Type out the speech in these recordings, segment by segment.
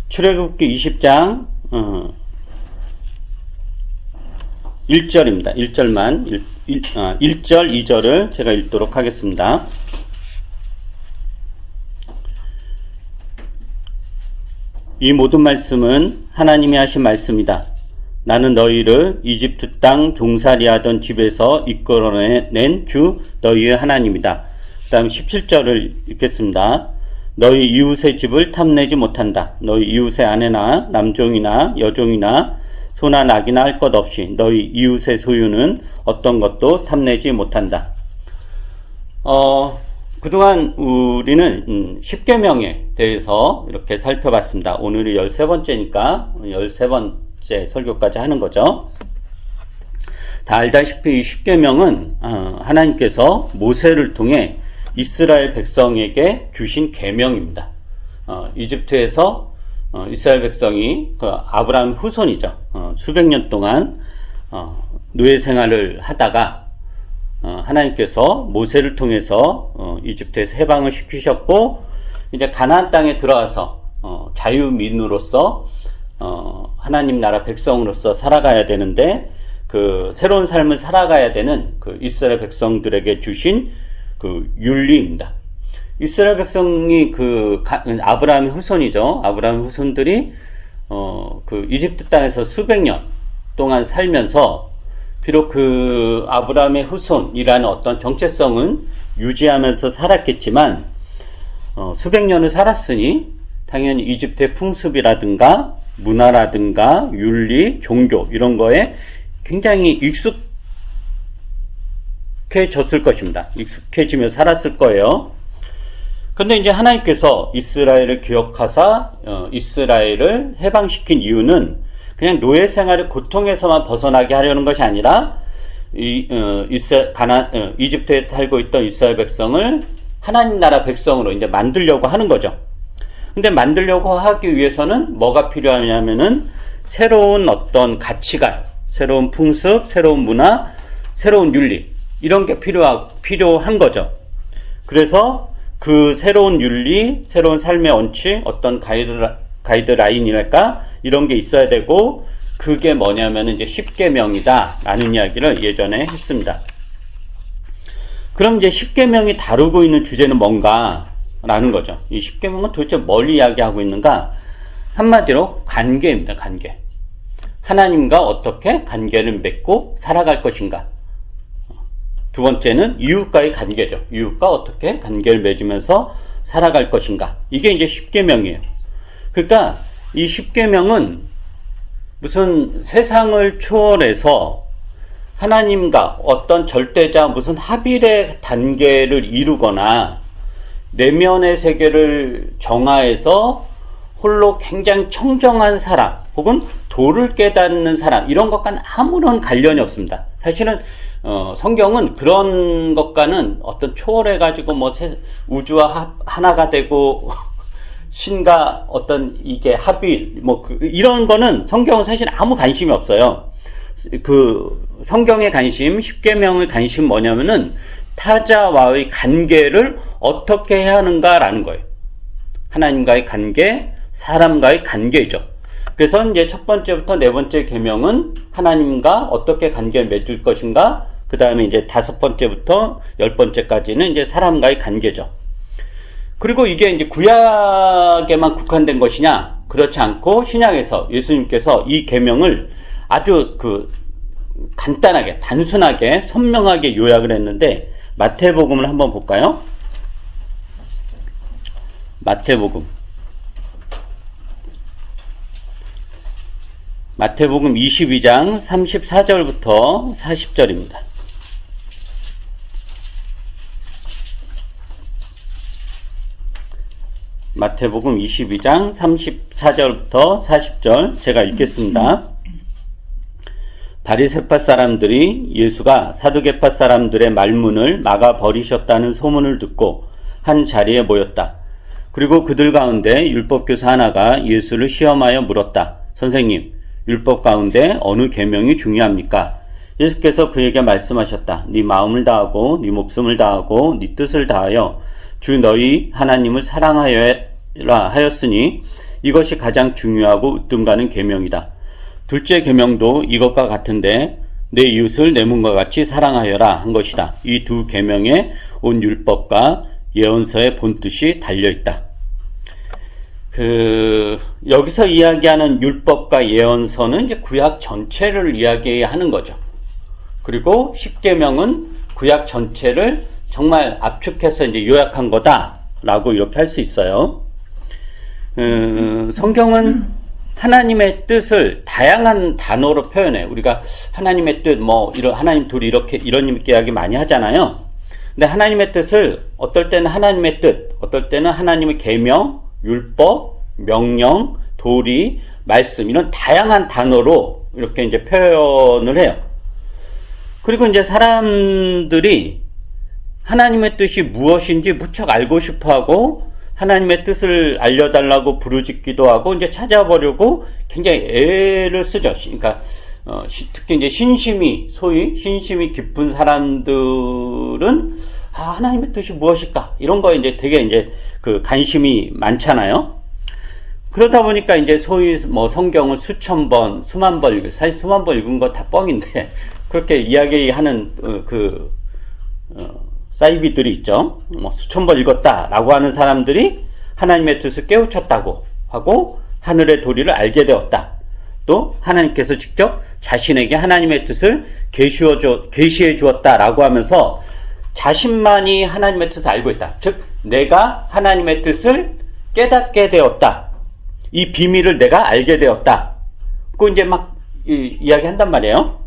출애굽기 20장 1절입니다. 1절만 1절 2절을 제가 읽도록 하겠습니다. 이 모든 말씀은 하나님이 하신 말씀이다. 나는 너희를 이집트 땅 종살이하던 집에서 이끌어낸 주 너희의 하나님이다. 그 다음 17절을 읽겠습니다. 너희 이웃의 집을 탐내지 못한다. 너희 이웃의 아내나 남종이나 여종이나 소나 낙이나 할 것 없이 너희 이웃의 소유는 어떤 것도 탐내지 못한다. 그동안 우리는 10계명에 대해서 이렇게 살펴봤습니다. 오늘이 13번째니까 13번째 설교까지 하는 거죠. 다 알다시피 이 10계명은 하나님께서 모세를 통해 이스라엘 백성에게 주신 계명입니다. 이집트에서 이스라엘 백성이 아브라함 후손이죠. 수백 년 동안 노예 생활을 하다가 하나님께서 모세를 통해서 이집트에서 해방을 시키셨고 이제 가나안 땅에 들어와서 자유민으로서 하나님 나라 백성으로서 살아가야 되는데 그 새로운 삶을 살아가야 되는 그 이스라엘 백성들에게 주신 그 윤리입니다. 이스라엘 백성이 아브라함의 후손이죠. 아브라함 후손들이 그 이집트 땅에서 수백 년 동안 살면서 비록 그 아브라함의 후손이라는 어떤 정체성은 유지하면서 살았겠지만 수백 년을 살았으니 당연히 이집트의 풍습이라든가 문화라든가 윤리, 종교 이런 거에 굉장히 익숙해졌을 것입니다. 익숙해지며 살았을 거예요. 그런데 이제 하나님께서 이스라엘을 기억하사 이스라엘을 해방시킨 이유는 그냥 노예 생활의 고통에서만 벗어나게 하려는 것이 아니라 이집트에 살고 있던 이스라엘 백성을 하나님 나라 백성으로 이제 만들려고 하는 거죠. 근데 만들려고 하기 위해서는 뭐가 필요하냐면은 새로운 어떤 가치관, 새로운 풍습, 새로운 문화, 새로운 윤리 이런 게 필요한 거죠. 그래서 그 새로운 윤리, 새로운 삶의 원칙, 어떤 가이드라인이랄까 이런 게 있어야 되고 그게 뭐냐면은 이제 10계명이다 라는 이야기를 예전에 했습니다. 그럼 이제 10계명이 다루고 있는 주제는 뭔가 라는 거죠. 이 10계명은 도대체 뭘 이야기하고 있는가? 한마디로 관계입니다. 관계. 하나님과 어떻게 관계를 맺고 살아갈 것인가. 두 번째는 이웃과의 관계죠. 이웃과 어떻게 관계를 맺으면서 살아갈 것인가. 이게 이제 10계명이에요. 그러니까 이 10계명은 무슨 세상을 초월해서 하나님과 어떤 절대자 무슨 합일의 단계를 이루거나 내면의 세계를 정화해서 홀로 굉장히 청정한 사람 혹은 도를 깨닫는 사람 이런 것과는 아무런 관련이 없습니다. 사실은 성경은 그런 것과는 어떤 초월해가지고 뭐 우주와 하나가 되고 신과 어떤 이게 합일 이런 거는 성경은 사실 아무 관심이 없어요. 그 성경의 관심, 10계명의 관심 뭐냐면은 타자와의 관계를 어떻게 해야 하는가라는 거예요. 하나님과의 관계, 사람과의 관계죠. 그래서 이제 첫 번째부터 네 번째 계명은 하나님과 어떻게 관계를 맺을 것인가, 그 다음에 이제 다섯 번째부터 열 번째까지는 이제 사람과의 관계죠. 그리고 이게 이제 구약에만 국한된 것이냐? 그렇지 않고 신약에서 예수님께서 이 계명을 아주 간단하게, 단순하게, 선명하게 요약을 했는데 마태복음을 한번 볼까요? 마태복음 22장 34절부터 40절입니다. 마태복음 22장 34절부터 40절 제가 읽겠습니다. 바리새파 사람들이 예수가 사두개파 사람들의 말문을 막아 버리셨다는 소문을 듣고 한 자리에 모였다. 그리고 그들 가운데 율법교사 하나가 예수를 시험하여 물었다. 선생님, 율법 가운데 어느 계명이 중요합니까? 예수께서 그에게 말씀하셨다. 네 마음을 다하고 네 목숨을 다하고 네 뜻을 다하여 주 너희 하나님을 사랑하여라 하였으니 이것이 가장 중요하고 으뜸가는 계명이다. 둘째 계명도 이것과 같은데 내 이웃을 내 몸과 같이 사랑하여라 한 것이다. 이 두 계명에 온 율법과 예언서의 본뜻이 달려있다. 여기서 이야기하는 율법과 예언서는 이제 구약 전체를 이야기하는 거죠. 그리고 십계명은 구약 전체를 정말 압축해서 이제 요약한 거다라고 이렇게 할 수 있어요. 성경은 하나님의 뜻을 다양한 단어로 표현해. 우리가 하나님의 뜻, 이런 하나님 둘이 이런 이야기 많이 하잖아요. 근데 하나님의 뜻을 어떨 때는 하나님의 뜻, 어떨 때는 하나님의 계명, 율법, 명령, 도리, 말씀 이런 다양한 단어로 이렇게 이제 표현을 해요. 그리고 이제 사람들이 하나님의 뜻이 무엇인지 무척 알고 싶어하고 하나님의 뜻을 알려달라고 부르짖기도 하고 이제 찾아보려고 굉장히 애를 쓰죠. 그러니까 특히 이제 소위 신심이 깊은 사람들은 하나님의 뜻이 무엇일까 이런 거에 이제 되게 이제 관심이 많잖아요. 그러다 보니까 이제 소위 성경을 수천 번, 수만 번 읽고 사실 수만 번 읽은 거 다 뻥인데 그렇게 이야기하는 사이비들이 있죠. 수천 번 읽었다라고 하는 사람들이 하나님의 뜻을 깨우쳤다고 하고 하늘의 도리를 알게 되었다. 또 하나님께서 직접 자신에게 하나님의 뜻을 계시해 주었다라고 하면서 자신만이 하나님의 뜻을 알고 있다. 즉 내가 하나님의 뜻을 깨닫게 되었다. 이 비밀을 내가 알게 되었다. 그 이제 막 이야기한단 말이에요.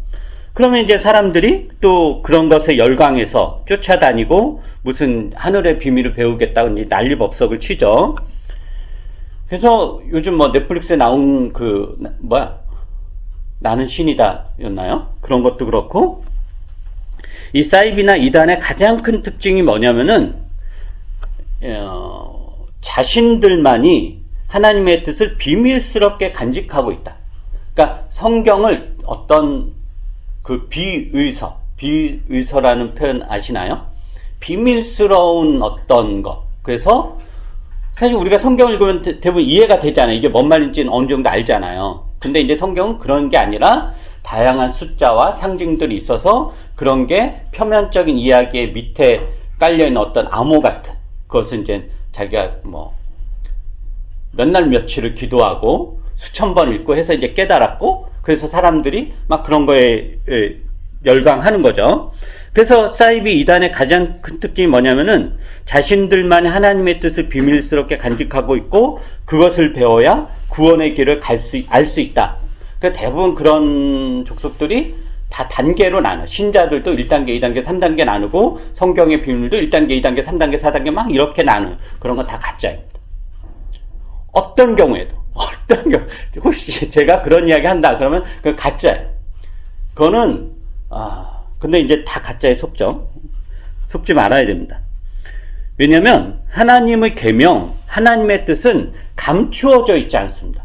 그러면 이제 사람들이 또 그런 것에 열광해서 쫓아다니고 무슨 하늘의 비밀을 배우겠다고 이제 난리법석을 치죠. 그래서 요즘 넷플릭스에 나온 나는 신이다 였나요? 그런 것도 그렇고 이 사이비나 이단의 가장 큰 특징이 뭐냐면은 자신들만이 하나님의 뜻을 비밀스럽게 간직하고 있다. 그러니까 성경을 어떤 비의서라는 표현 아시나요? 비밀스러운 어떤 것. 그래서 사실 우리가 성경을 읽으면 대부분 이해가 되잖아요. 이게 뭔 말인지는 어느 정도 알잖아요. 근데 이제 성경은 그런 게 아니라 다양한 숫자와 상징들이 있어서 그런 게 표면적인 이야기의 밑에 깔려있는 어떤 암호 같은 그것은 이제 자기가 몇 날 며칠을 기도하고 수천 번 읽고 해서 이제 깨달았고 그래서 사람들이 막 그런 거에 열광하는 거죠. 그래서 사이비 이단의 가장 큰 특징이 뭐냐면은 자신들만이 하나님의 뜻을 비밀스럽게 간직하고 있고 그것을 배워야 구원의 길을 알 수 있다. 그 대부분 그런 족속들이 다 단계로 나눠. 신자들도 1단계, 2단계, 3단계 나누고 성경의 비밀도 1단계, 2단계, 3단계, 4단계 막 이렇게 나누는 그런 건 다 가짜입니다. 어떤 경우에도 혹시 제가 그런 이야기 한다 그러면 그건 가짜예요. 그거는 근데 이제 다 가짜에 속죠. 속지 말아야 됩니다. 왜냐하면 하나님의 계명, 하나님의 뜻은 감추어져 있지 않습니다.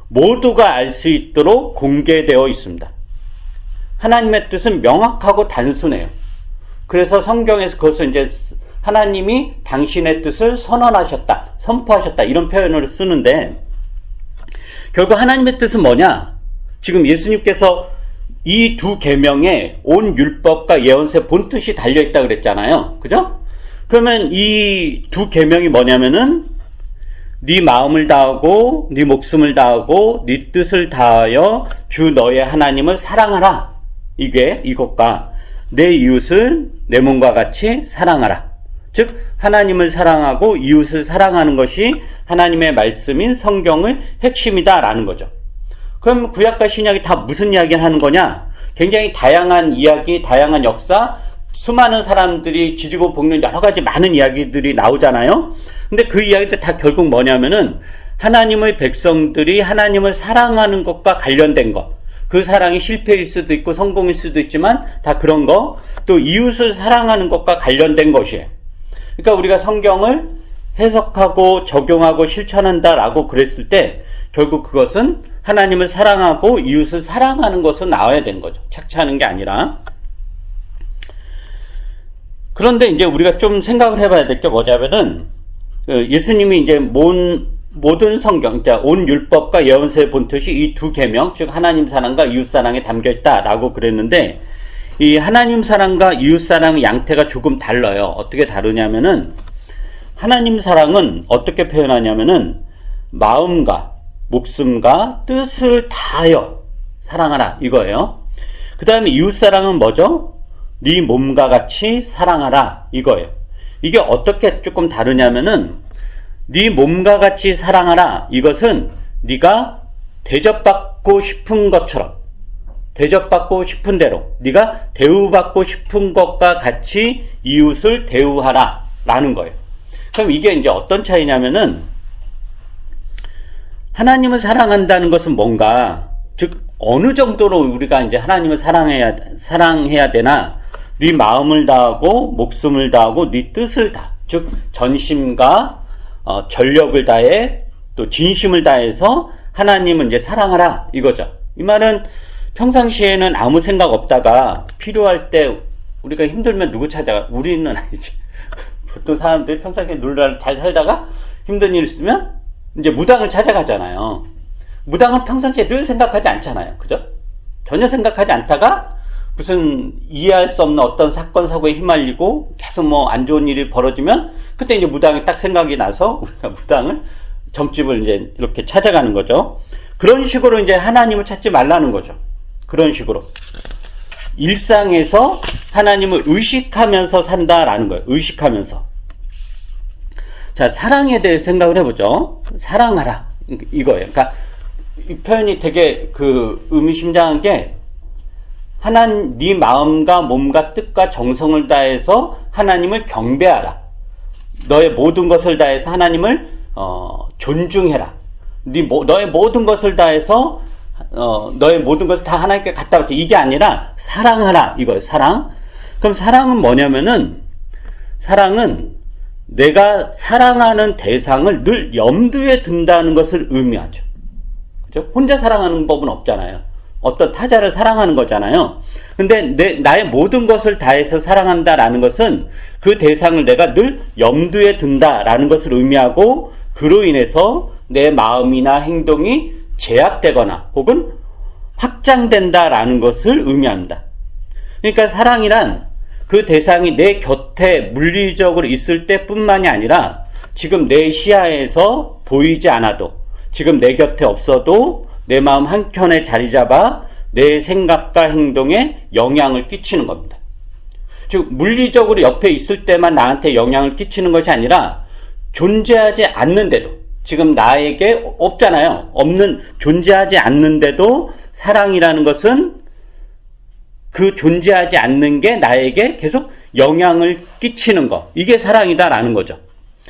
모두가 알 수 있도록 공개되어 있습니다. 하나님의 뜻은 명확하고 단순해요. 그래서 성경에서 그것을 이제 하나님이 당신의 뜻을 선언하셨다, 선포하셨다 이런 표현을 쓰는데 결국 하나님의 뜻은 뭐냐? 지금 예수님께서 이 두 계명에 온 율법과 예언서의 본뜻이 달려있다 그랬잖아요. 그죠? 그러면 이 두 계명이 뭐냐면은 네 마음을 다하고 네 목숨을 다하고 네 뜻을 다하여 주 너의 하나님을 사랑하라. 이것과 내 이웃을 내 몸과 같이 사랑하라. 즉 하나님을 사랑하고 이웃을 사랑하는 것이 하나님의 말씀인 성경의 핵심이다라는 거죠. 그럼 구약과 신약이 다 무슨 이야기를 하는 거냐? 굉장히 다양한 이야기, 다양한 역사, 수많은 사람들이 지지고 볶는 여러 가지 많은 이야기들이 나오잖아요. 근데 그 이야기들 다 결국 뭐냐면은 하나님의 백성들이 하나님을 사랑하는 것과 관련된 것. 그 사랑이 실패일 수도 있고 성공일 수도 있지만 다 그런 거, 또 이웃을 사랑하는 것과 관련된 것이에요. 그러니까 우리가 성경을 해석하고 적용하고 실천한다라고 그랬을 때 결국 그것은 하나님을 사랑하고 이웃을 사랑하는 것으로 나와야 되는 거죠. 착취하는 게 아니라. 그런데 이제 우리가 좀 생각을 해봐야 될 게 뭐냐면은 예수님이 이제 모든 성경, 그러니까 온 율법과 예언서의 본뜻이 이 두 계명, 즉 하나님 사랑과 이웃 사랑에 담겨 있다라고 그랬는데, 이 하나님 사랑과 이웃 사랑의 양태가 조금 달라요. 어떻게 다르냐면은 하나님 사랑은 어떻게 표현하냐면은 마음과 목숨과 뜻을 다하여 사랑하라 이거예요. 그 다음에 이웃 사랑은 뭐죠? 네 몸과 같이 사랑하라 이거예요. 이게 어떻게 조금 다르냐면은 네 몸과 같이 사랑하라 이것은 네가 대접받고 싶은 것처럼, 대접받고 싶은 대로, 네가 대우받고 싶은 것과 같이 이웃을 대우하라 라는 거예요. 그럼 이게 이제 어떤 차이냐면은 하나님을 사랑한다는 것은 뭔가, 즉 어느 정도로 우리가 이제 하나님을 사랑해야 되나, 네 마음을 다하고 목숨을 다하고 네 뜻을 다, 즉 전심과 전력을 다해 또 진심을 다해서 하나님을 이제 사랑하라 이거죠. 이 말은 평상시에는 아무 생각 없다가 필요할 때 우리가 힘들면 누구 찾아가? 우리는 아니지. 보통 사람들이 평상시에 놀라 잘 살다가 힘든 일 있으면 이제 무당을 찾아가잖아요. 무당은 평상시에 늘 생각하지 않잖아요. 그죠? 전혀 생각하지 않다가 무슨 이해할 수 없는 어떤 사건 사고에 휘말리고 계속 뭐 안 좋은 일이 벌어지면 그때 이제 무당이 딱 생각이 나서 우리가 무당을 점집을 이제 이렇게 찾아가는 거죠. 그런 식으로 이제 하나님을 찾지 말라는 거죠. 그런 식으로 일상에서 하나님을 의식하면서 산다라는 거예요. 의식하면서. 자, 사랑에 대해 생각을 해보죠. 사랑하라 이거예요. 그러니까 이 표현이 되게 의미심장한 게, 네 마음과 몸과 뜻과 정성을 다해서 하나님을 경배하라. 너의 모든 것을 다해서 하나님을 존중해라. 너의 모든 것을 다해서 너의 모든 것을 다 하나님께 갖다 바쳐. 이게 아니라 사랑하라 이거예요. 사랑. 그럼 사랑은 뭐냐면은, 사랑은 내가 사랑하는 대상을 늘 염두에 둔다는 것을 의미하죠. 그죠? 혼자 사랑하는 법은 없잖아요. 어떤 타자를 사랑하는 거잖아요. 근데 나의 모든 것을 다해서 사랑한다라는 것은 그 대상을 내가 늘 염두에 둔다라는 것을 의미하고, 그로 인해서 내 마음이나 행동이 제약되거나 혹은 확장된다라는 것을 의미합니다. 그러니까 사랑이란 그 대상이 내 곁에 물리적으로 있을 때뿐만이 아니라 지금 내 시야에서 보이지 않아도, 지금 내 곁에 없어도 내 마음 한켠에 자리 잡아 내 생각과 행동에 영향을 끼치는 겁니다. 즉 물리적으로 옆에 있을 때만 나한테 영향을 끼치는 것이 아니라 존재하지 않는데도, 지금 나에게 없잖아요. 존재하지 않는데도 사랑이라는 것은 그 존재하지 않는 게 나에게 계속 영향을 끼치는 것, 이게 사랑이다라는 거죠.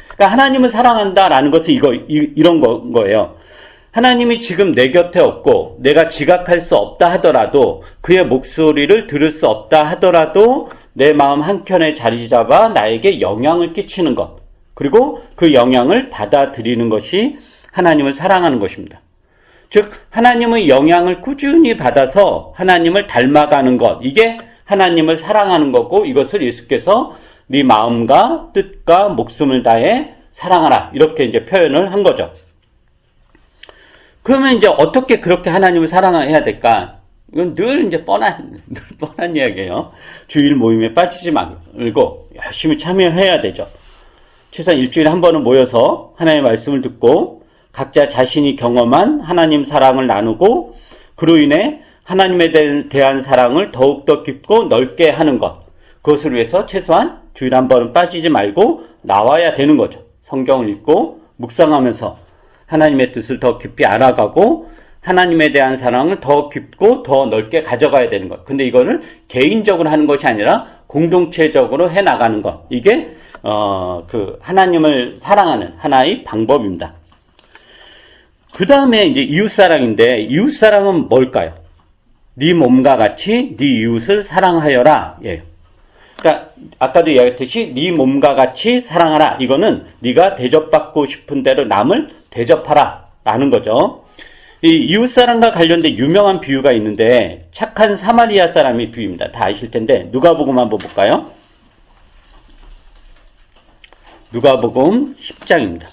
그러니까 하나님을 사랑한다라는 것은 이런 거예요. 하나님이 지금 내 곁에 없고 내가 지각할 수 없다 하더라도, 그의 목소리를 들을 수 없다 하더라도 내 마음 한켠에 자리 잡아 나에게 영향을 끼치는 것, 그리고 그 영향을 받아들이는 것이 하나님을 사랑하는 것입니다. 즉 하나님의 영향을 꾸준히 받아서 하나님을 닮아가는 것, 이게 하나님을 사랑하는 거고, 이것을 예수께서 네 마음과 뜻과 목숨을 다해 사랑하라 이렇게 이제 표현을 한 거죠. 그러면 이제 어떻게 그렇게 하나님을 사랑해야 될까? 이건 늘 이제 뻔한 이야기예요. 주일 모임에 빠지지 말고 열심히 참여해야 되죠. 최소한 일주일에 한 번은 모여서 하나님의 말씀을 듣고 각자 자신이 경험한 하나님 사랑을 나누고, 그로 인해 하나님에 대한 사랑을 더욱더 깊고 넓게 하는 것, 그것을 위해서 최소한 주일에 한 번은 빠지지 말고 나와야 되는 거죠. 성경을 읽고 묵상하면서 하나님의 뜻을 더 깊이 알아가고 하나님에 대한 사랑을 더 깊고 더 넓게 가져가야 되는 것. 근데 이거를 개인적으로 하는 것이 아니라 공동체적으로 해나가는 것, 이게 하나님을 사랑하는 하나의 방법입니다. 그 다음에 이제 이웃사랑인데, 이웃사랑은 뭘까요? 네 몸과 같이 네 이웃을 사랑하여라. 예. 그러니까 아까도 이야기했듯이 네 몸과 같이 사랑하라. 이거는 네가 대접받고 싶은 대로 남을 대접하라 라는 거죠. 이 이웃사랑과 관련된 유명한 비유가 있는데, 착한 사마리아 사람의 비유입니다. 다 아실 텐데 누가복음 한번 볼까요? 누가복음 10장입니다.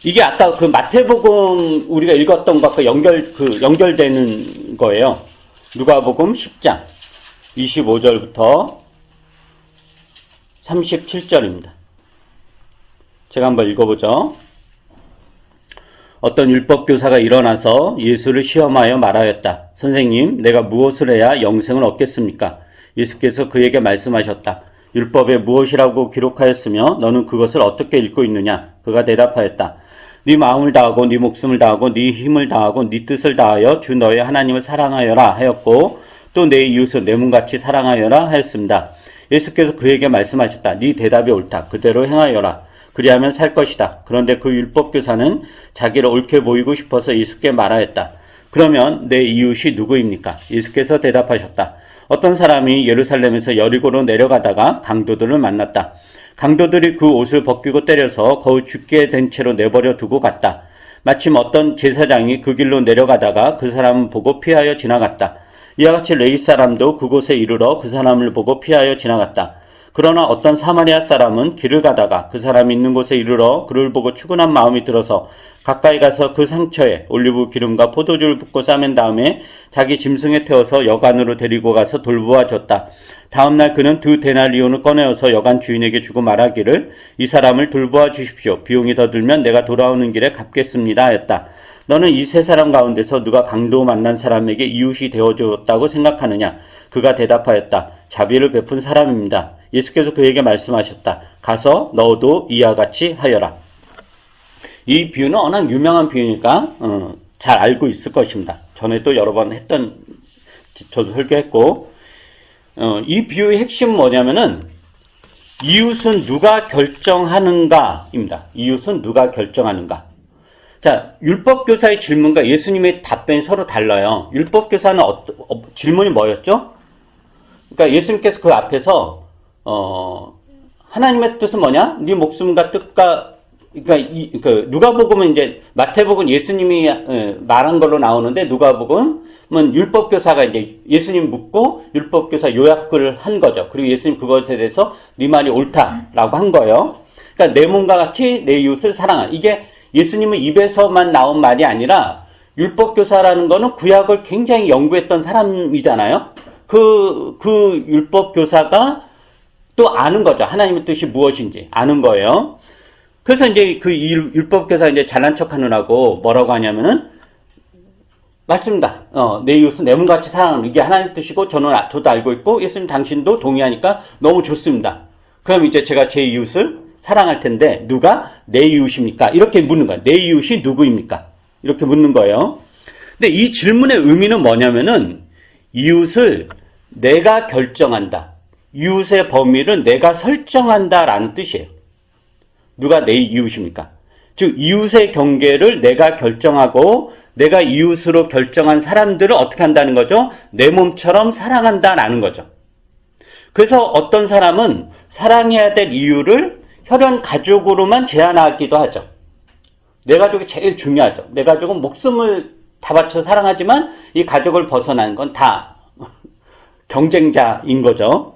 이게 아까 그 마태복음 우리가 읽었던 것과 연결되는 거예요. 누가복음 10장 25절부터 37절입니다. 제가 한번 읽어보죠. 어떤 율법교사가 일어나서 예수를 시험하여 말하였다. 선생님, 내가 무엇을 해야 영생을 얻겠습니까? 예수께서 그에게 말씀하셨다. 율법에 무엇이라고 기록하였으며 너는 그것을 어떻게 읽고 있느냐? 그가 대답하였다. 네 마음을 다하고 네 목숨을 다하고 네 힘을 다하고 네 뜻을 다하여 주 너의 하나님을 사랑하여라 하였고 또 내 이웃을 내 몸같이 사랑하여라 하였습니다. 예수께서 그에게 말씀하셨다. 네 대답이 옳다. 그대로 행하여라. 그리하면 살 것이다. 그런데 그 율법교사는 자기를 옳게 보이고 싶어서 예수께 말하였다. 그러면 내 이웃이 누구입니까? 예수께서 대답하셨다. 어떤 사람이 예루살렘에서 여리고로 내려가다가 강도들을 만났다. 강도들이 그 옷을 벗기고 때려서 거의 죽게 된 채로 내버려 두고 갔다. 마침 어떤 제사장이 그 길로 내려가다가 그 사람을 보고 피하여 지나갔다. 이와 같이 레위 사람도 그곳에 이르러 그 사람을 보고 피하여 지나갔다. 그러나 어떤 사마리아 사람은 길을 가다가 그 사람이 있는 곳에 이르러 그를 보고 추근한 마음이 들어서 가까이 가서 그 상처에 올리브 기름과 포도주를 붓고 싸맨 다음에 자기 짐승에 태워서 여관으로 데리고 가서 돌보아 줬다. 다음날 그는 두 데나리온을 꺼내어서 여관 주인에게 주고 말하기를 이 사람을 돌보아 주십시오. 비용이 더 들면 내가 돌아오는 길에 갚겠습니다 하였다. 너는 이 세 사람 가운데서 누가 강도 만난 사람에게 이웃이 되어주었다고 생각하느냐? 그가 대답하였다. 자비를 베푼 사람입니다. 예수께서 그에게 말씀하셨다. 가서 너도 이와 같이 하여라. 이 비유는 워낙 유명한 비유니까 잘 알고 있을 것입니다. 전에도 여러 번 했던, 저도 설교했고, 이 비유의 핵심은 뭐냐면은 이웃은 누가 결정하는가입니다. 이웃은 누가 결정하는가. 자, 율법교사의 질문과 예수님의 답변이 서로 달라요. 율법교사는 질문이 뭐였죠? 그러니까 예수님께서 그 앞에서 하나님의 뜻은 뭐냐? 네 목숨과 뜻과 그러니까 누가복음은 이제 마태복음은 예수님이 말한 걸로 나오는데 누가복음은 율법교사가 이제 예수님 묻고 율법교사 요약을 한 거죠. 그리고 예수님 그것에 대해서 네 말이 옳다라고 한 거예요. 그러니까 내 몸과 같이 내 이웃을 사랑하라. 이게 예수님은 입에서만 나온 말이 아니라 율법교사라는 거는 구약을 굉장히 연구했던 사람이잖아요. 그 율법교사가 또 아는 거죠. 하나님의 뜻이 무엇인지 아는 거예요. 그래서 이제 그 율법교사 이제 잘난 척 하느라고 뭐라고 하냐면은, 맞습니다. 내 이웃은 내 몸같이 사랑하는 이게 하나님의 뜻이고 저도 알고 있고 예수님 당신도 동의하니까 너무 좋습니다. 그럼 이제 제가 제 이웃을 사랑할 텐데 누가 내 이웃입니까? 이렇게 묻는 거예요. 내 이웃이 누구입니까? 이렇게 묻는 거예요. 근데 이 질문의 의미는 뭐냐면은 이웃을 내가 결정한다. 이웃의 범위를 내가 설정한다라는 뜻이에요. 누가 내 이웃입니까? 즉 이웃의 경계를 내가 결정하고 내가 이웃으로 결정한 사람들을 어떻게 한다는 거죠? 내 몸처럼 사랑한다라는 거죠. 그래서 어떤 사람은 사랑해야 될 이유를 혈연 가족으로만 제한하기도 하죠. 내 가족이 제일 중요하죠. 내 가족은 목숨을 다 바쳐 사랑하지만 이 가족을 벗어난 건 다 경쟁자인 거죠.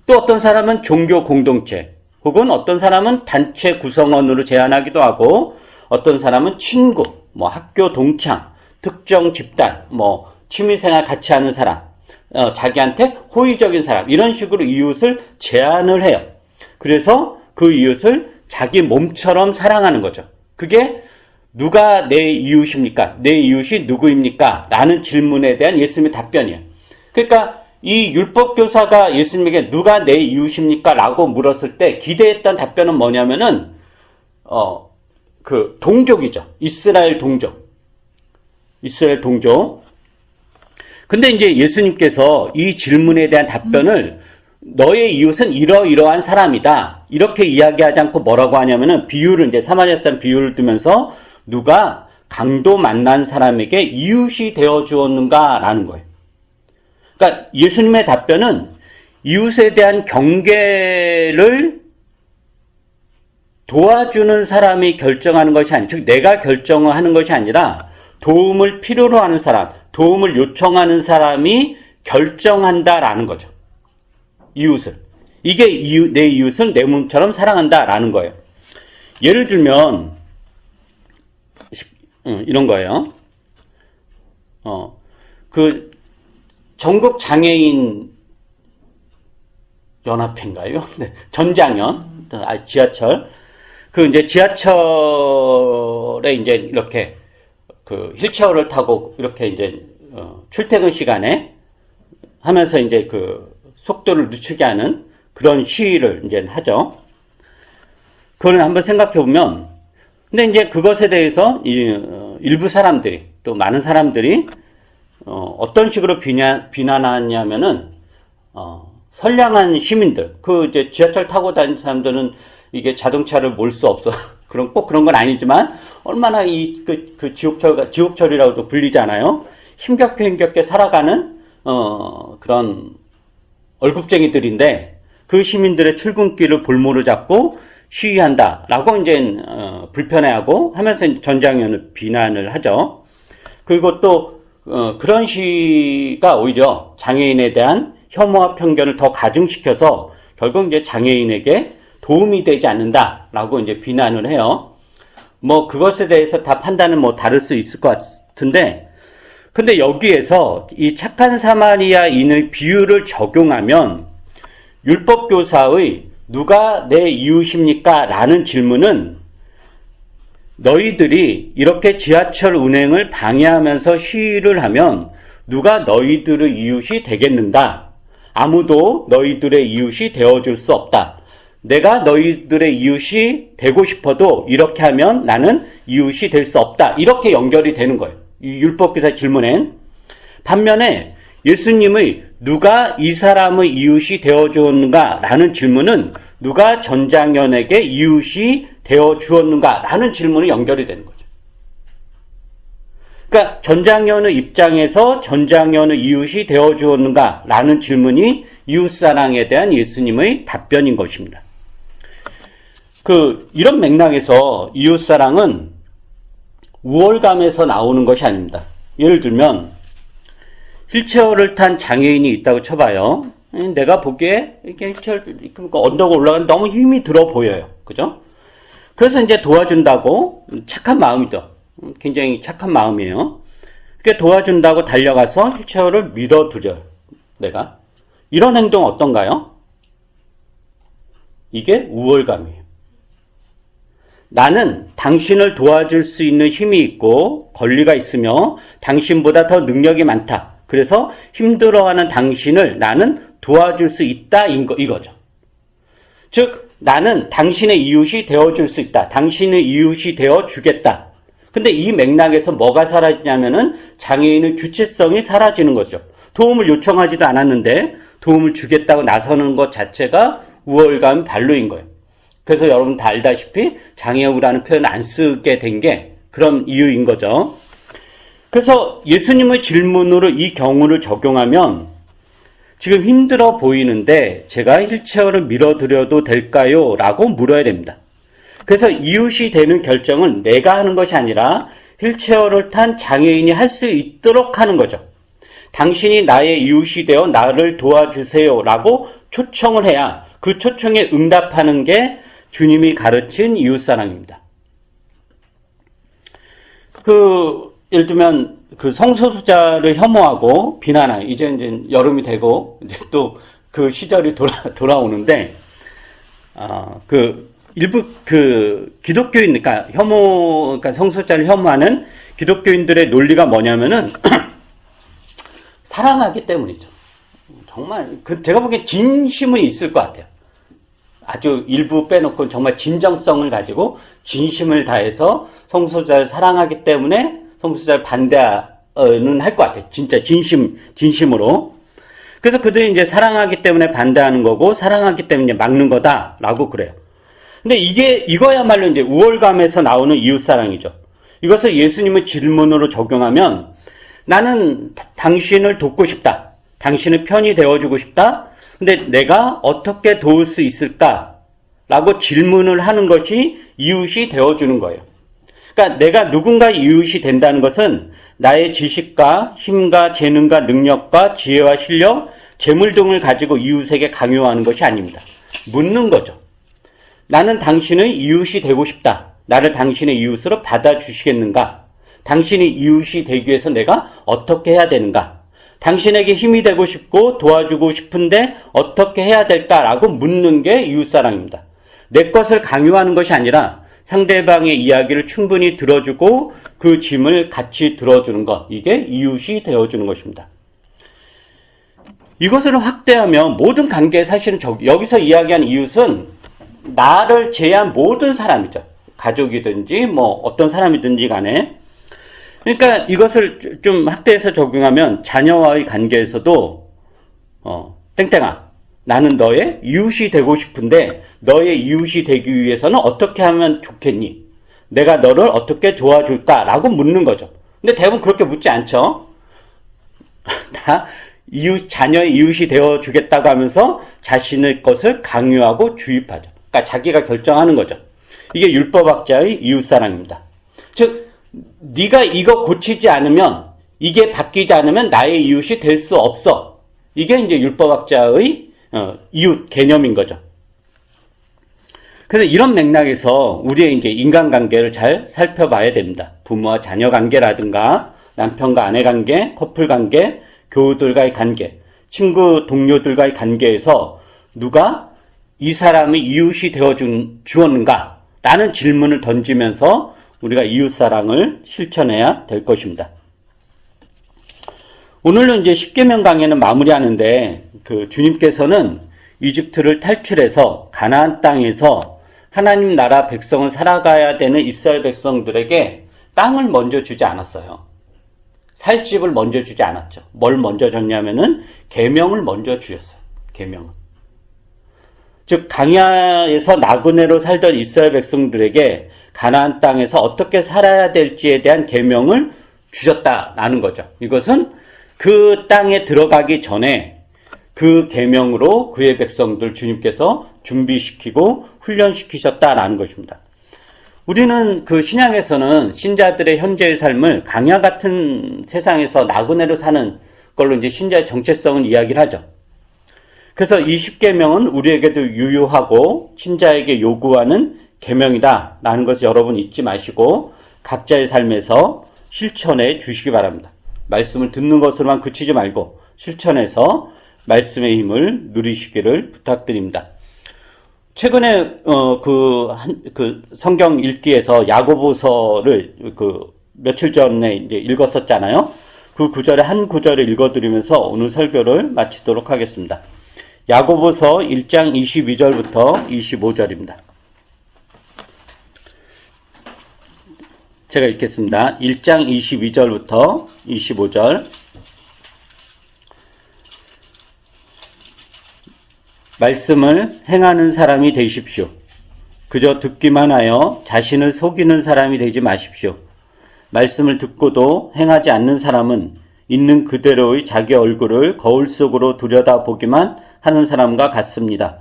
또 어떤 사람은 종교 공동체 혹은 어떤 사람은 단체 구성원으로 제한하기도 하고 어떤 사람은 친구, 학교 동창, 특정 집단, 취미생활 같이 하는 사람, 자기한테 호의적인 사람 이런 식으로 이웃을 제한을 해요. 그래서 그 이웃을 자기 몸처럼 사랑하는 거죠. 그게 누가 내 이웃입니까? 내 이웃이 누구입니까? 라는 질문에 대한 예수님의 답변이에요. 그러니까 이 율법교사가 예수님에게 누가 내 이웃입니까? 라고 물었을 때 기대했던 답변은 뭐냐면은 그 동족이죠. 이스라엘 동족. 근데 이제 예수님께서 이 질문에 대한 답변을 너의 이웃은 이러이러한 사람이다. 이렇게 이야기하지 않고 뭐라고 하냐면은 비유를 이제 사마리아 사람 비유를 두면서 누가 강도 만난 사람에게 이웃이 되어 주었는가라는 거예요. 그러니까 예수님의 답변은 이웃에 대한 경계를 도와주는 사람이 결정하는 것이 아니라, 즉 내가 결정을 하는 것이 아니라 도움을 필요로 하는 사람, 도움을 요청하는 사람이 결정한다라는 거죠. 이웃을. 이게 내 이웃은 내 몸처럼 사랑한다라는 거예요. 예를 들면 이런 거예요. 그 전국 장애인 연합회인가요? 네, 전장현, 지하철. 그 이제 지하철에 이제 이렇게 그 휠체어를 타고 이렇게 이제 출퇴근 시간에 하면서 이제 그 속도를 늦추게 하는 그런 시위를 이제 하죠. 그걸 한번 생각해 보면, 근데 이제 그것에 대해서 일부 사람들이, 또 많은 사람들이 어떤 식으로 비난하냐면은 선량한 시민들, 그 이제 지하철 타고 다니는 사람들은 이게 자동차를 몰 수 없어. 꼭 그런 건 아니지만 얼마나 그 지옥철이라고도 불리잖아요. 힘겹게 살아가는 그런 얼굴쟁이들인데 그 시민들의 출근길을 볼모로 잡고 시위한다라고 이제 불편해하고 하면서 전장현을 비난을 하죠. 그리고 또 그런 시위가 오히려 장애인에 대한 혐오와 편견을 더 가중시켜서 결국 이제 장애인에게 도움이 되지 않는다라고 이제 비난을 해요. 뭐 그것에 대해서 다 판단은 뭐 다를 수 있을 것 같은데, 근데 여기에서 이 착한 사마리아인의 비유를 적용하면 율법교사의 누가 내 이웃입니까? 라는 질문은 너희들이 이렇게 지하철 운행을 방해하면서 시위를 하면 누가 너희들의 이웃이 되겠는가? 아무도 너희들의 이웃이 되어줄 수 없다. 내가 너희들의 이웃이 되고 싶어도 이렇게 하면 나는 이웃이 될 수 없다. 이렇게 연결이 되는 거예요. 이 율법교사 질문엔. 반면에 예수님의 누가 이 사람의 이웃이 되어주었는가? 라는 질문은 누가 전장현에게 이웃이 되어주었는가? 라는 질문이 연결이 되는 거죠. 그러니까 전장현의 입장에서 전장현의 이웃이 되어주었는가? 라는 질문이 이웃사랑에 대한 예수님의 답변인 것입니다. 이런 맥락에서 이웃사랑은 우월감에서 나오는 것이 아닙니다. 예를 들면 휠체어를 탄 장애인이 있다고 쳐봐요. 내가 보기에 이렇게 휠체어 언덕을 올라가는데 너무 힘이 들어 보여요. 그죠? 그래서 이제 도와준다고, 착한 마음이죠. 굉장히 착한 마음이에요. 그렇게 도와준다고 달려가서 휠체어를 밀어드려요. 내가. 이런 행동 어떤가요? 이게 우월감이에요. 나는 당신을 도와줄 수 있는 힘이 있고 권리가 있으며 당신보다 더 능력이 많다. 그래서 힘들어하는 당신을 나는 도와줄 수 있다 이거죠. 즉 나는 당신의 이웃이 되어줄 수 있다. 당신의 이웃이 되어주겠다. 근데 이 맥락에서 뭐가 사라지냐면은 장애인의 주체성이 사라지는 거죠. 도움을 요청하지도 않았는데 도움을 주겠다고 나서는 것 자체가 우월감 발로인 거예요. 그래서 여러분 다 알다시피 장애우라는 표현을 안 쓰게 된 게 그런 이유인 거죠. 그래서 예수님의 질문으로 이 경우를 적용하면 지금 힘들어 보이는데 제가 휠체어를 밀어드려도 될까요? 라고 물어야 됩니다. 그래서 이웃이 되는 결정은 내가 하는 것이 아니라 휠체어를 탄 장애인이 할 수 있도록 하는 거죠. 당신이 나의 이웃이 되어 나를 도와주세요 라고 초청을 해야 그 초청에 응답하는 게 주님이 가르친 이웃사랑입니다. 예를 들면, 성소수자를 혐오하고 비난하는, 이제 여름이 되고, 이제 또 그 시절이 돌아오는데, 일부 기독교인, 그러니까 성소수자를 혐오하는 기독교인들의 논리가 뭐냐면은, 사랑하기 때문이죠. 정말, 제가 보기엔 진심은 있을 것 같아요. 아주 일부 빼놓고 정말 진정성을 가지고 진심을 다해서 성소수자를 사랑하기 때문에 성소수자를 반대는 할 것 같아요. 진짜 진심으로. 그래서 그들이 이제 사랑하기 때문에 반대하는 거고 사랑하기 때문에 막는 거다라고 그래요. 근데 이거야말로 이제 우월감에서 나오는 이웃사랑이죠. 이것을 예수님의 질문으로 적용하면 나는 당신을 돕고 싶다. 당신의 편이 되어주고 싶다. 근데 내가 어떻게 도울 수 있을까? 라고 질문을 하는 것이 이웃이 되어주는 거예요. 그러니까 내가 누군가 이웃이 된다는 것은 나의 지식과 힘과 재능과 능력과 지혜와 실력, 재물 등을 가지고 이웃에게 강요하는 것이 아닙니다. 묻는 거죠. 나는 당신의 이웃이 되고 싶다. 나를 당신의 이웃으로 받아주시겠는가? 당신이 이웃이 되기 위해서 내가 어떻게 해야 되는가? 당신에게 힘이 되고 싶고 도와주고 싶은데 어떻게 해야 될까라고 묻는 게 이웃사랑입니다. 내 것을 강요하는 것이 아니라 상대방의 이야기를 충분히 들어주고 그 짐을 같이 들어주는 것, 이게 이웃이 되어주는 것입니다. 이것을 확대하면 모든 관계, 사실은 여기서 이야기하는 이웃은 나를 제외한 모든 사람이죠. 가족이든지 뭐 어떤 사람이든지 간에. 그러니까 이것을 좀 확대해서 적용하면 자녀와의 관계에서도 땡땡아, 나는 너의 이웃이 되고 싶은데 너의 이웃이 되기 위해서는 어떻게 하면 좋겠니? 내가 너를 어떻게 도와줄까? 라고 묻는 거죠. 근데 대부분 그렇게 묻지 않죠. 다 자녀의 이웃이 되어주겠다고 하면서 자신의 것을 강요하고 주입하죠. 그러니까 자기가 결정하는 거죠. 이게 율법학자의 이웃사랑입니다. 즉 네가 이거 고치지 않으면, 이게 바뀌지 않으면 나의 이웃이 될 수 없어. 이게 이제 율법학자의 이웃 개념인 거죠. 그래서 이런 맥락에서 우리의 이제 인간관계를 잘 살펴봐야 됩니다. 부모와 자녀 관계라든가 남편과 아내 관계, 커플 관계, 교우들과의 관계, 친구 동료들과의 관계에서 누가 이 사람이 이웃이 되어 주었는가? 라는 질문을 던지면서 우리가 이웃사랑을 실천해야 될 것입니다. 오늘은 이제 십계명 강해는 마무리하는데, 주님께서는 이집트를 탈출해서 가나안 땅에서 하나님 나라 백성을 살아가야 되는 이스라엘 백성들에게 땅을 먼저 주지 않았어요. 살 집을 먼저 주지 않았죠. 뭘 먼저 줬냐면은 계명을 먼저 주셨어요. 계명을. 즉 광야에서 나그네로 살던 이스라엘 백성들에게 가나안 땅에서 어떻게 살아야 될지에 대한 계명을 주셨다라는 거죠. 이것은 그 땅에 들어가기 전에 그 계명으로 그의 백성들 주님께서 준비시키고 훈련시키셨다라는 것입니다. 우리는 그 신약에서는 신자들의 현재의 삶을 광야 같은 세상에서 나그네로 사는 걸로 이제 신자의 정체성을 이야기를 하죠. 그래서 이 십계명은 우리에게도 유효하고 신자에게 요구하는 계명이다라는 것을 여러분 잊지 마시고 각자의 삶에서 실천해 주시기 바랍니다. 말씀을 듣는 것으로만 그치지 말고 실천해서 말씀의 힘을 누리시기를 부탁드립니다. 최근에 성경 읽기에서 야고보서를 며칠 전에 이제 읽었었잖아요. 그 구절의 한 구절을 읽어드리면서 오늘 설교를 마치도록 하겠습니다. 야고보서 1장 22절부터 25절입니다. 제가 읽겠습니다. 1장 22절부터 25절. 말씀을 행하는 사람이 되십시오. 그저 듣기만 하여 자신을 속이는 사람이 되지 마십시오. 말씀을 듣고도 행하지 않는 사람은 있는 그대로의 자기 얼굴을 거울 속으로 들여다보기만 하는 사람과 같습니다.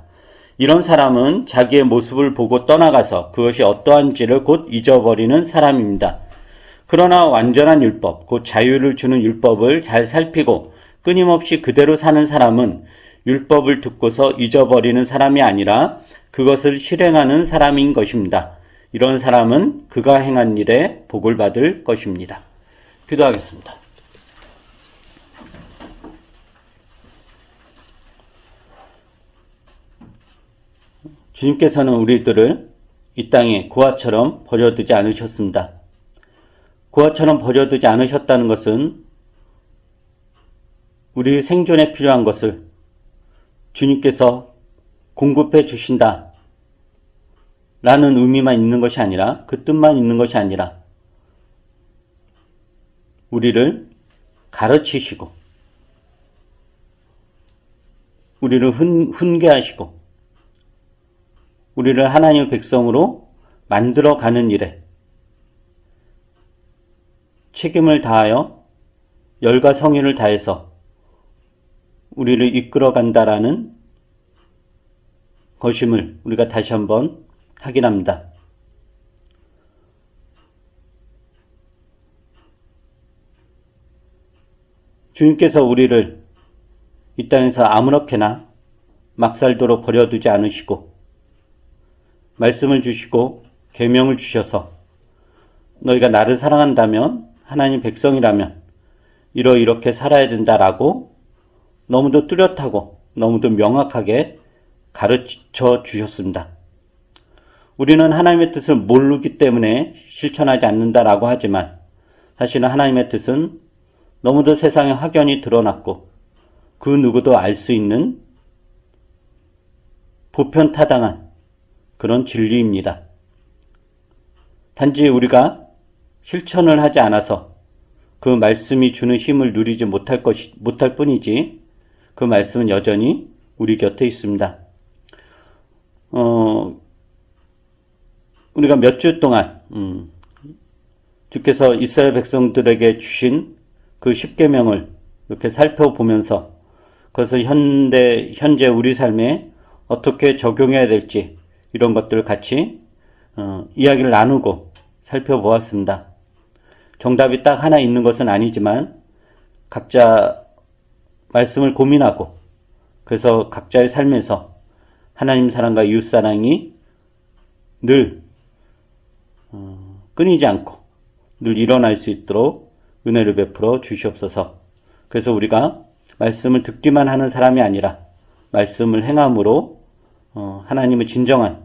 이런 사람은 자기의 모습을 보고 떠나가서 그것이 어떠한지를 곧 잊어버리는 사람입니다. 그러나 완전한 율법, 곧 자유를 주는 율법을 잘 살피고 끊임없이 그대로 사는 사람은 율법을 듣고서 잊어버리는 사람이 아니라 그것을 실행하는 사람인 것입니다. 이런 사람은 그가 행한 일에 복을 받을 것입니다. 기도하겠습니다. 주님께서는 우리들을 이 땅에 고아처럼 버려두지 않으셨습니다. 고아처럼 버려두지 않으셨다는 것은 우리 생존에 필요한 것을 주님께서 공급해 주신다 라는 의미만 있는 것이 아니라, 그 뜻만 있는 것이 아니라 우리를 가르치시고 우리를 훈계하시고 우리를 하나님의 백성으로 만들어가는 일에 책임을 다하여 열과 성의를 다해서 우리를 이끌어간다라는 것임을 우리가 다시 한번 확인합니다. 주님께서 우리를 이 땅에서 아무렇게나 막 살도록 버려두지 않으시고 말씀을 주시고 계명을 주셔서 너희가 나를 사랑한다면 하나님 백성이라면 이렇게 살아야 된다라고 너무도 뚜렷하고 너무도 명확하게 가르쳐 주셨습니다. 우리는 하나님의 뜻을 모르기 때문에 실천하지 않는다라고 하지만 사실은 하나님의 뜻은 너무도 세상에 확연히 드러났고 그 누구도 알 수 있는 보편타당한 그런 진리입니다. 단지 우리가 실천을 하지 않아서 그 말씀이 주는 힘을 누리지 못할 뿐이지 그 말씀은 여전히 우리 곁에 있습니다. 우리가 몇 주 동안 주께서 이스라엘 백성들에게 주신 그 10계명을 이렇게 살펴보면서 그것을 현재 우리 삶에 어떻게 적용해야 될지 이런 것들을 같이 이야기를 나누고 살펴보았습니다. 정답이 딱 하나 있는 것은 아니지만 각자 말씀을 고민하고 그래서 각자의 삶에서 하나님 사랑과 이웃 사랑이 늘 끊이지 않고 늘 일어날 수 있도록 은혜를 베풀어 주시옵소서. 그래서 우리가 말씀을 듣기만 하는 사람이 아니라 말씀을 행함으로 하나님의 진정한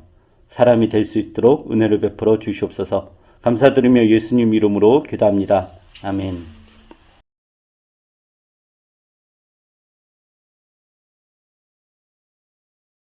사람이 될 수 있도록 은혜를 베풀어 주시옵소서. 감사드리며 예수님 이름으로 기도합니다. 아멘.